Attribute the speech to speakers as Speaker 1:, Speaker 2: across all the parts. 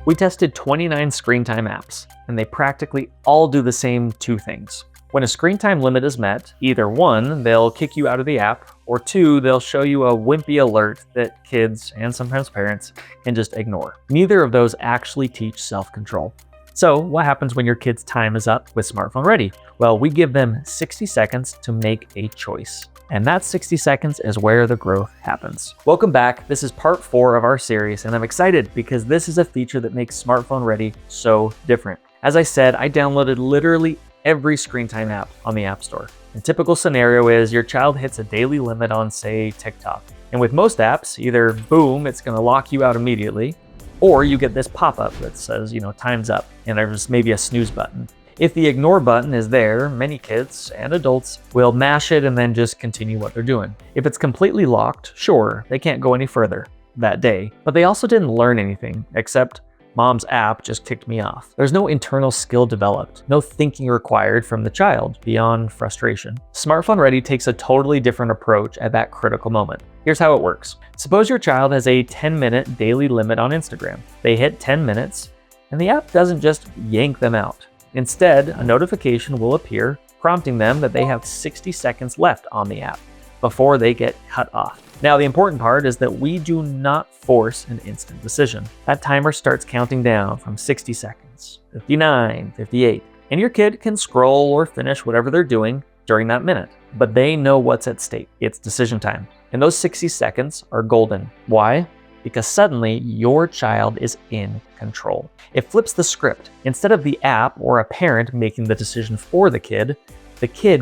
Speaker 1: We tested 29 Screentime apps, and they practically all do the same two things. When a screen time limit is met, either one, they'll kick you out of the app, or two, they'll show you a wimpy alert that kids, and sometimes parents, can just ignore. Neither of those actually teach self-control. So what happens when your kid's time is up with Smartphone Ready? Well, we give them 60 seconds to make a choice. And that 60 seconds is where the growth happens. Welcome back. This is part 4 of our series, and I'm excited because this is a feature that makes Smartphone Ready so different. As I said, I downloaded literally every Screentime app on the App Store. A typical scenario is your child hits a daily limit on, say, TikTok. And with most apps, either boom, it's gonna lock you out immediately, or you get this pop-up that says, time's up, and there's maybe a snooze button. If the ignore button is there, many kids and adults will mash it and then just continue what they're doing. If it's completely locked, sure, they can't go any further that day, but they also didn't learn anything except Mom's app just kicked me off. There's no internal skill developed, no thinking required from the child beyond frustration. Smartphone Ready takes a totally different approach at that critical moment. Here's how it works. Suppose your child has a 10-minute daily limit on Instagram. They hit 10 minutes, and the app doesn't just yank them out. Instead, a notification will appear prompting them that they have 60 seconds left on the app before they get cut off. Now, the important part is that we do not force an instant decision. That timer starts counting down from 60 seconds, 59, 58, and your kid can scroll or finish whatever they're doing during that minute, but they know what's at stake. It's decision time. And those 60 seconds are golden. Why? Because suddenly your child is in control. It flips the script. Instead of the app or a parent making the decision for the kid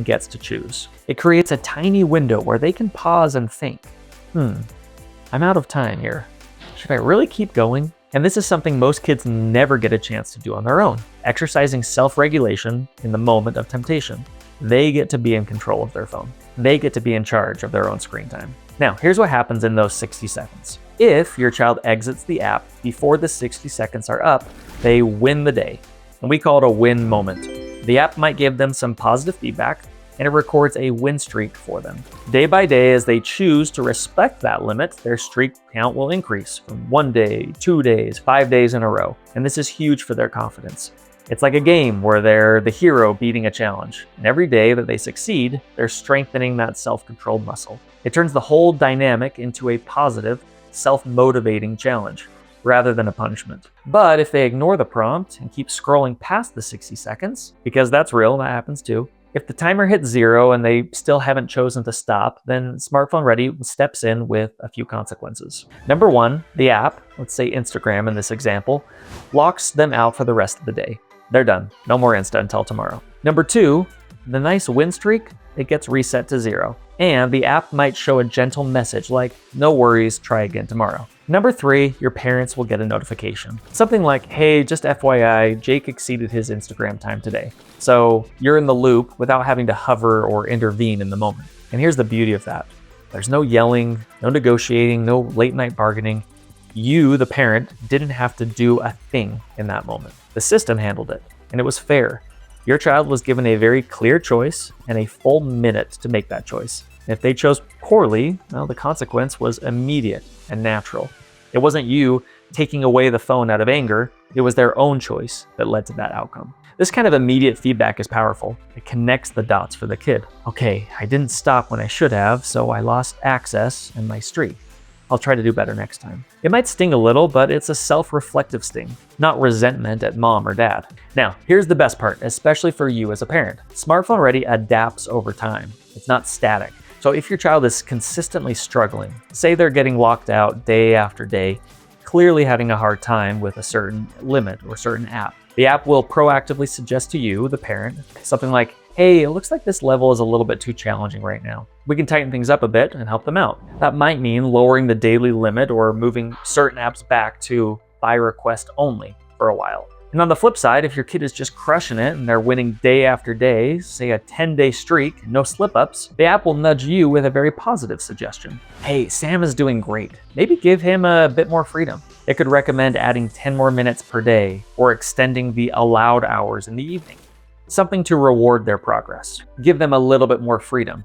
Speaker 1: gets to choose. It creates a tiny window where they can pause and think, I'm out of time here. Should I really keep going? And this is something most kids never get a chance to do on their own. Exercising self-regulation in the moment of temptation. They get to be in control of their phone. They get to be in charge of their own screen time. Now, here's what happens in those 60 seconds. If your child exits the app before the 60 seconds are up, they win the day. And we call it a win moment. The app might give them some positive feedback, and it records a win streak for them. Day by day, as they choose to respect that limit, their streak count will increase from 1 day, 2 days, 5 days in a row. And this is huge for their confidence. It's like a game where they're the hero beating a challenge. And every day that they succeed, they're strengthening that self-controlled muscle. It turns the whole dynamic into a positive, self-motivating challenge rather than a punishment. But if they ignore the prompt and keep scrolling past the 60 seconds, because that's real, that happens too, if the timer hits 0 and they still haven't chosen to stop, then Smartphone Ready steps in with a few consequences. Number 1, the app, let's say Instagram in this example, locks them out for the rest of the day. They're done. No more Insta until tomorrow. Number 2, the nice win streak, it gets reset to 0. And the app might show a gentle message like, no worries, try again tomorrow. Number 3, your parents will get a notification. Something like, hey, just FYI, Jake exceeded his Instagram time today. So you're in the loop without having to hover or intervene in the moment. And here's the beauty of that. There's no yelling, no negotiating, no late night bargaining. You, the parent, didn't have to do a thing in that moment. The system handled it, and it was fair. Your child was given a very clear choice and a full minute to make that choice. If they chose poorly, well, the consequence was immediate and natural. It wasn't you taking away the phone out of anger, it was their own choice that led to that outcome. This kind of immediate feedback is powerful. It connects the dots for the kid. Okay, I didn't stop when I should have, so I lost access and my streak. I'll try to do better next time. It might sting a little, but it's a self-reflective sting, not resentment at mom or dad. Now, here's the best part, especially for you as a parent. Smartphone Ready adapts over time. It's not static. So if your child is consistently struggling, say they're getting locked out day after day, clearly having a hard time with a certain limit or certain app, the app will proactively suggest to you, the parent, something like, hey, it looks like this level is a little bit too challenging right now. We can tighten things up a bit and help them out. That might mean lowering the daily limit or moving certain apps back to by request only for a while. And on the flip side, if your kid is just crushing it and they're winning day after day, say a 10-day streak, no slip-ups, the app will nudge you with a very positive suggestion. Hey, Sam is doing great. Maybe give him a bit more freedom. It could recommend adding 10 more minutes per day or extending the allowed hours in the evening. Something to reward their progress. Give them a little bit more freedom.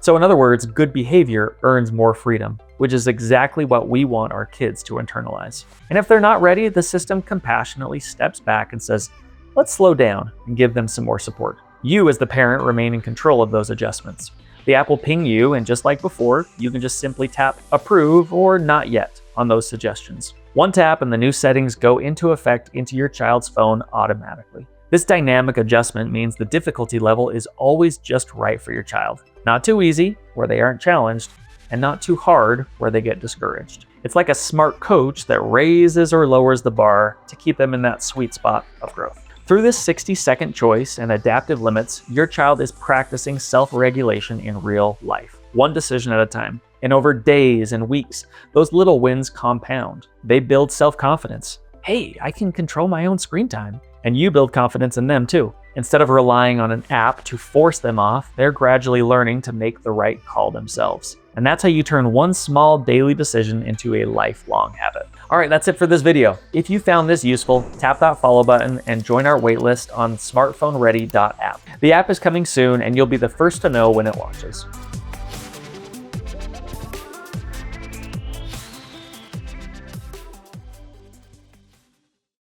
Speaker 1: So in other words, good behavior earns more freedom, which is exactly what we want our kids to internalize. And if they're not ready, the system compassionately steps back and says, let's slow down and give them some more support. You as the parent remain in control of those adjustments. The app will ping you, and just like before, you can just simply tap approve or not yet on those suggestions. One tap and the new settings go into effect into your child's phone automatically. This dynamic adjustment means the difficulty level is always just right for your child. Not too easy, where they aren't challenged, and not too hard, where they get discouraged. It's like a smart coach that raises or lowers the bar to keep them in that sweet spot of growth. Through this 60-second choice and adaptive limits, your child is practicing self-regulation in real life, one decision at a time. And over days and weeks, those little wins compound. They build self-confidence. Hey, I can control my own screen time. And you build confidence in them too. Instead of relying on an app to force them off, they're gradually learning to make the right call themselves. And that's how you turn one small daily decision into a lifelong habit. All right, that's it for this video. If you found this useful, tap that follow button and join our waitlist on smartphoneready.app. The app is coming soon and you'll be the first to know when it launches.